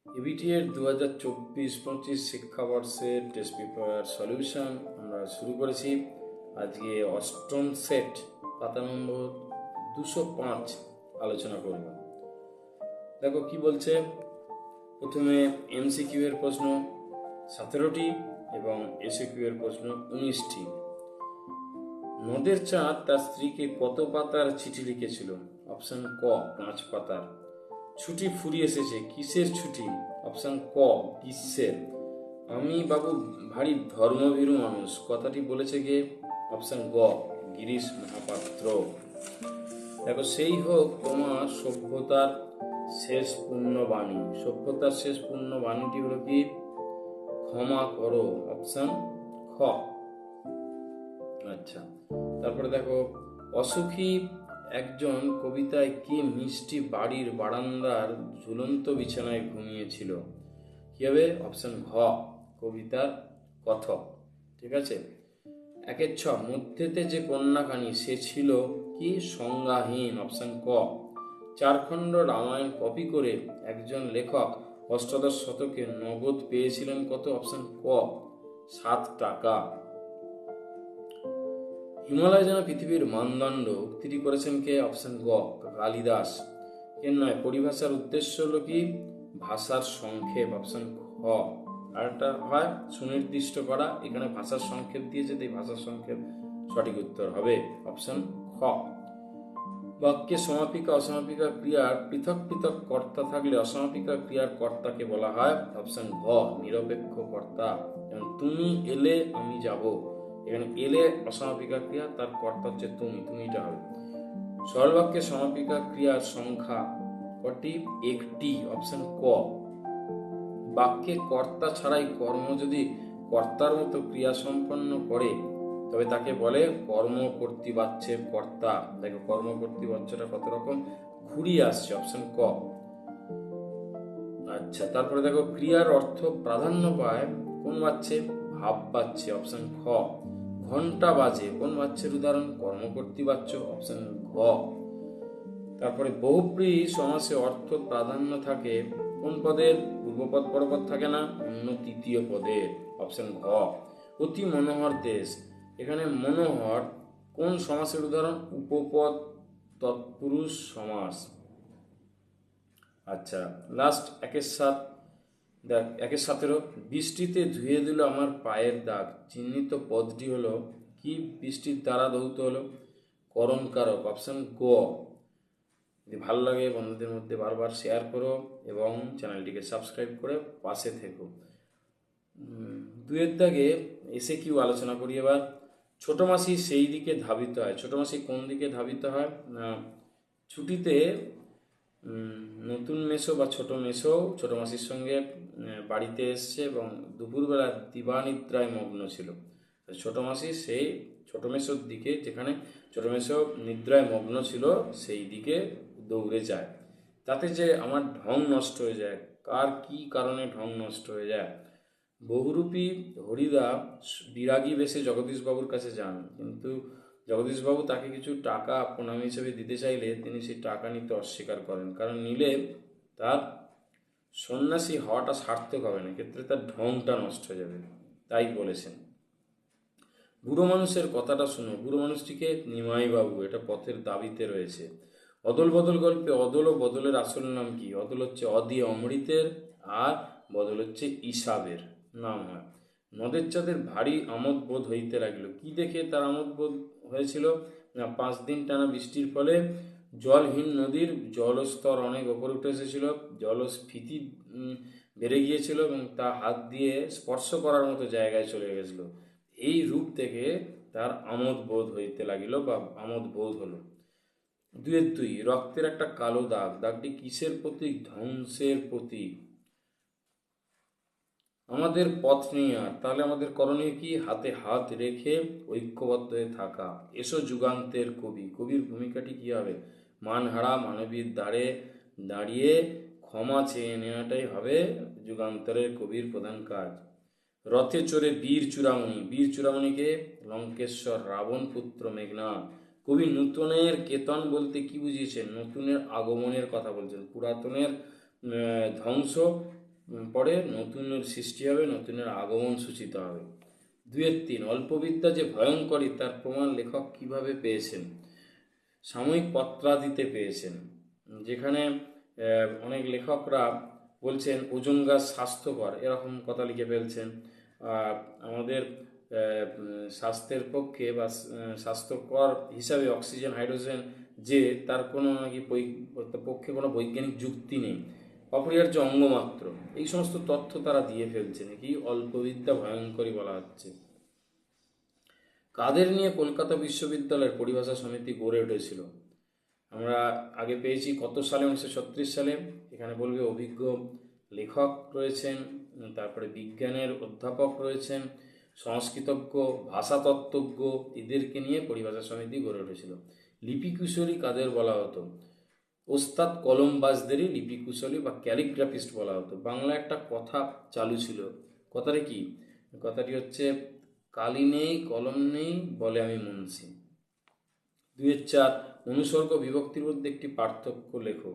EBIT এর 2024-25 শিক্ষাবর্ষের test paper solution আমরা শুরু করেছি। আজকে অষ্টম সেট পাতা নম্বর 205 আলোচনা করব। দেখো কি বলছে। প্রথমে এমসিকিউ এর প্রশ্ন 17টি এবং এসিকিউ এর প্রশ্ন 19টি। নদের চাঁদ তার স্ত্রীকে কত পাতার চিঠি লিখেছিল? অপশন ক 5 পাতার। ছুটি ফুরিয়ে এসেছে, কিসের ছুটি? অপশন ক গ্রীষ্মের। আমি বাবু ভারী ধর্মভীরু মানুষ, কথাটি বলেছে কে? অপশন গ গিরিশ মহাপাত্র। দেখো, সেই হোক তোমার সভ্যতার শেষ পূর্ণবাণী। সভ্যতার শেষ পূর্ণবাণীটি হলো কি? ক্ষমা করো। অপশন খ। আচ্ছা, তারপরে দেখো, অসুখী একজন কবিতায় কি মিষ্টি বাড়ির বারান্দার ঝুলন্ত বিছানায় ঘুমিয়েছিল? কি হবে? অপশন ঘ কবিতার কথক। ঠিক আছে। 1-6 মধ্যেতে যে কন্যাকানী সে ছিল কি সংজ্ঞাহীন? অপশন ক। 4 খণ্ড রামায়ণ কপি করে একজন লেখক অষ্টাদশ শতকে নগদ পেয়েছিলেন কত? অপশন ক 7 টাকা। হিমালয় যেন পৃথিবীর মানদণ্ড উক্তিটি করেছেন কে? অপশন গ কালিদাস। এর নয় পরিভাষার উদ্দেশ্য হলো কি? ভাষার সংক্ষেপ। অপশন খ। আর একটা হয় সুনির্দিষ্ট করা, এখানে ভাষার সংক্ষেপ দিয়েছে, তাই ভাষার সংক্ষেপ সঠিক উত্তর হবে অপশন খ। বাক্যে সমাপিকা অসমাপিকা ক্রিয়ার পৃথক পৃথক কর্তা থাকলে অসমাপিকা ক্রিয়ার কর্তাকে বলা হয় অপশন ঘ নিরপেক্ষ কর্তা। যেমন তুমি এলে আমি যাব, এখানে এলে অসমাপিকা ক্রিয়া, তার কর্তা হচ্ছে তুমি, তুমিটা হবে। সরল বাক্যে সমাপিকা ক্রিয়ার সংখ্যা কটি? একটি। অপশন ক। বাক্যে কর্তা ছাড়াই কর্ম যদি কর্তার মতো ক্রিয়া সম্পন্ন করে তবে তাকে বলে কর্ম কর্তৃবাচ্যের কর্তা। দেখো কর্ম কর্তৃবাচ্যটা কত রকম ঘুরিয়ে আসছে। অপশন ক। আচ্ছা, তারপরে দেখো, ক্রিয়ার অর্থ প্রাধান্য পায় কোন বাচ্যে? ভাব বাচ্যে। অপশন খ। ঘন্টা বাজে কোন বাচ্যের উদাহরণ? কর্মকর্তৃবাচ্য। অপশন ঘ। তারপরে বহুব্রীহি সমাসে অর্থ প্রাধান্য থাকে কোন পদের? পূর্বপদ পরপদ থাকে না, অন্য তৃতীয় পদের। অপশন ঘ। অতি মনোহর দেশ, এখানে মনোহর কোন সমাসের উদাহরণ? উপপদ তৎপুরুষ সমাস। আচ্ছা, লাস্ট 1-7 দেখ 1-17 বৃষ্টিতে ধুয়ে দিল আমার পায়ের দাগ, চিহ্নিত পদটি হলো কি? বৃষ্টির দ্বারা ধৌত হলো করণকারক। অপশন গ। যদি ভালো লাগে বন্ধুদের মধ্যে বারবার শেয়ার করো এবং চ্যানেলটিকে সাবস্ক্রাইব করে পাশে থেকো। 2 দাগে এসে কিউ আলোচনা করি এবার। ছোট মাসি সেই দিকে ধাবিত হয়। ছোট মাসি কোন দিকে ধাবিত হয়? না, ছুটিতে নতুন মেসো বা ছোট মেসো ছোট মাসির সঙ্গে বাড়িতে এসছে এবং দুপুরবেলা দিবানিদ্রায় মগ্ন ছিল। ছোট মাসি সেই ছোট মেসোর দিকে, যেখানে ছোট মেসো নিদ্রায় মগ্ন ছিল, সেই দিকে দৌড়ে যায়। তাতে যে আমার ঢং নষ্ট হয়ে যায়। কার কি কারণে ঢং নষ্ট হয়ে যায়? বহুরূপী হরিদা বিরাগী বেশে জগদীশবাবুর কাছে যান, কিন্তু জগদীশবাবু তাকে কিছু টাকা প্রণাম হিসেবে দিতে চাইলে তিনি সেই টাকা নিতে অস্বীকার করেন, কারণ নিলে তার সন্ন্যাসী হওয়াটা সার্থক হবে না, ক্ষেত্রে তার ঢংটা নষ্ট হয়ে যাবে, তাই বলেছেন। বুড়ো মানুষের কথাটা শুনো। বুড়ো মানুষটিকে নিমাই বাবু, এটা পথের দাবিতে রয়েছে। অদল বদল গল্পে অদল ও বদলের আসল নাম কি? অদল হচ্ছে অদি অমৃতের, আর বদল হচ্ছে ইসাবের নাম হয়। নদের চাঁদের ভারী আমোদ বোধ হইতে লাগলো। কি দেখে তার আমোদ বোধ হয়েছিল? না, 5 দিন টানা বৃষ্টির ফলে জলহীন নদীর জলস্তর অনেক ওপরে উঠে এসেছিল, জলস্ফীতি বেড়ে গিয়েছিল এবং তা হাত দিয়ে স্পর্শ করার মতো জায়গায় চলে গেছিল। এই রূপ থেকে তার আমোদ বোধ হইতে লাগিল বা আমোদ বোধ হলো। 2-2 রক্তের একটা কালো দাগ, দাগটি কিসের প্রতীক? ধ্বংসের প্রতীক। আমাদের পথ নেই আর, তাহলে আমাদের করণীয় কি? হাতে হাত রেখে ঐক্যবদ্ধ হয়ে থাকা। এসো যুগান্তের কবি। কবির ভূমিকাটি কি হবে? মানহারা মানবীর দ্বারে দাঁড়িয়ে ক্ষমা চেয়ে নেওয়াটাই হবে যুগান্তরের কবির প্রধান কাজ। রথে চড়ে বীর চূড়ামণি। বীর চূড়ামণিকে লঙ্কেশ্বর রাবণ পুত্র মেঘনাদ। কবি নূতনের কেতন বলতে কি বুঝিয়েছেন? নতুনের আগমনের কথা বলছেন, পুরাতনের ধ্বংস পরে নতুনের সৃষ্টি হবে, নতুনের আগমন সূচিত হবে। 2-3 অল্পবিদ্যা যে ভয়ঙ্করী তার প্রমাণ লেখক কিভাবে পেয়েছেন? সাময়িক পত্রাদিতে পেয়েছেন, যেখানে অনেক লেখকরা বলছেন ওজন গাছ স্বাস্থ্যকর এরকম কথা লিখে ফেলছেন। আমাদের স্বাস্থ্যের পক্ষে বা স্বাস্থ্যকর হিসাবে অক্সিজেন হাইড্রোজেন যে তার কোনো নাকি পক্ষে কোনো বৈজ্ঞানিক যুক্তি নেই, অপরিহার্য অঙ্গ মাত্র, এই সমস্ত তথ্য তারা দিয়ে ফেলছেন। কি অল্পবিদ্যা ভয়ঙ্করী বলা হচ্ছে। কাদের নিয়ে কলকাতা বিশ্ববিদ্যালয়ের পরিভাষা সমিতি গড়ে উঠেছিল? আমরা আগে পেয়েছি কত সালে, 1936 সালে। এখানে বলবে অভিজ্ঞ লেখক রয়েছেন, তারপরে বিজ্ঞানের অধ্যাপক রয়েছেন, সংস্কৃতজ্ঞ, ভাষাতত্ত্বজ্ঞ, এদেরকে নিয়ে পরিভাষা সমিতি গড়ে উঠেছিল। লিপিকুশলী কাদের বলা হতো? ওস্তাদ কলমবাজদেরই লিপিকুশলী বা ক্যালিগ্রাফিস্ট বলা হতো। বাংলা একটা কথা চালু ছিল, কথাটা কি? কথাটি হচ্ছে কালি নেই কলম নেই বলে আমি মুন্সি। 2-4 অনুসর্গ বিভক্তির মধ্যে একটি পার্থক্য লেখো।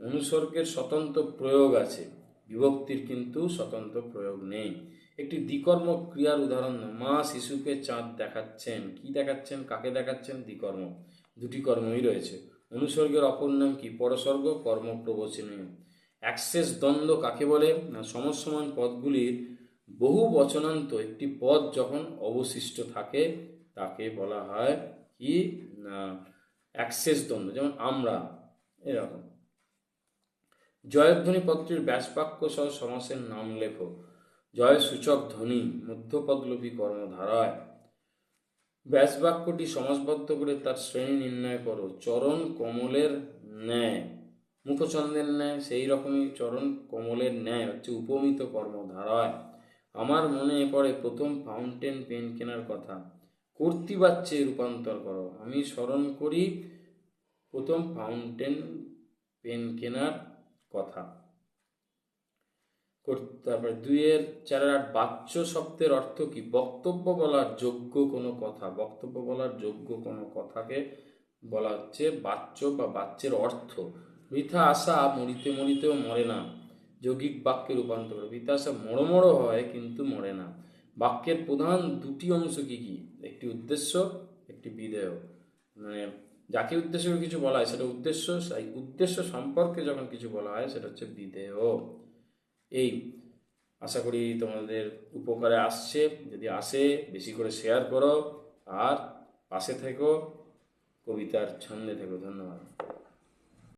অনুসর্গের স্বতন্ত্র প্রয়োগ আছে, বিভক্তির কিন্তু স্বতন্ত্র প্রয়োগ নেই। একটি দ্বিকর্ম ক্রিয়ার উদাহরণ দাও। মা শিশুকে চাঁদ দেখাচ্ছেন। কি দেখাচ্ছেন, কাকে দেখাচ্ছেন? দ্বিকর্ম, দুটি কর্মই রয়েছে। অনুসর্গের অপর নাম কি? পরসর্গ, কর্মপ্রবচনীয়। অ্যাক্সেস দ্বন্দ্ব কাকে বলে? না, সমসমান পদগুলির বহু বচনান্ত একটি পদ যখন অবশিষ্ট থাকে তাকে বলা হয় কি? না, অ্যাক্সেস দ্বন্দ্ব। যেমন আমরা, এরকম। জয়ধ্বনি পত্রের ব্যাসবাক্য সহ সমাসের নাম লেখো। জয় সূচক ধ্বনি, মধ্যপদলোপী কর্মধারায়। ব্যাসবাক্যটি সমাসবদ্ধ করে তার শ্রেণী নির্ণয় করো। চরণ কমলের ন্যায়, মুখচন্দ্রের ন্যায়, সেই রকমই চরণ কমলের ন্যায় হচ্ছে উপমিত কর্মধারায়। আমার মনে পড়ে প্রথম ফাউন্টেন পেন কেনার কথা। কর্তৃবাচ্যে রূপান্তর করো। আমি স্মরণ করি প্রথম ফাউন্টেন পেন কেনার কথা। তারপরে 2-4 বাচ্য শব্দের অর্থ কি? বক্তব্য বলার যোগ্য কোনো কথা। বক্তব্য বলার যোগ্য কোনো কথাকে বলা হচ্ছে বাচ্য বা বাচ্যের অর্থ। বৃথা আশা মরিতে মরিতেও মরে না, যৌগিক বাক্যে রূপান্তর। বৃথা আশা মরমর হয় কিন্তু মরে না। বাক্যের প্রধান দুটি অংশ কি কি? একটি উদ্দেশ্য, একটি বিধেয়। মানে যাকে উদ্দেশ্য করে কিছু বলা হয় সেটা উদ্দেশ্য, সেই উদ্দেশ্য সম্পর্কে যখন কিছু বলা হয় সেটা হচ্ছে বিধেয়। এই আশা করি তোমাদের উপকারে আসছে। যদি আসে বেশি করে শেয়ার করো আর পাশে থেকো, কবিতার ছন্দে থেকো। ধন্যবাদ।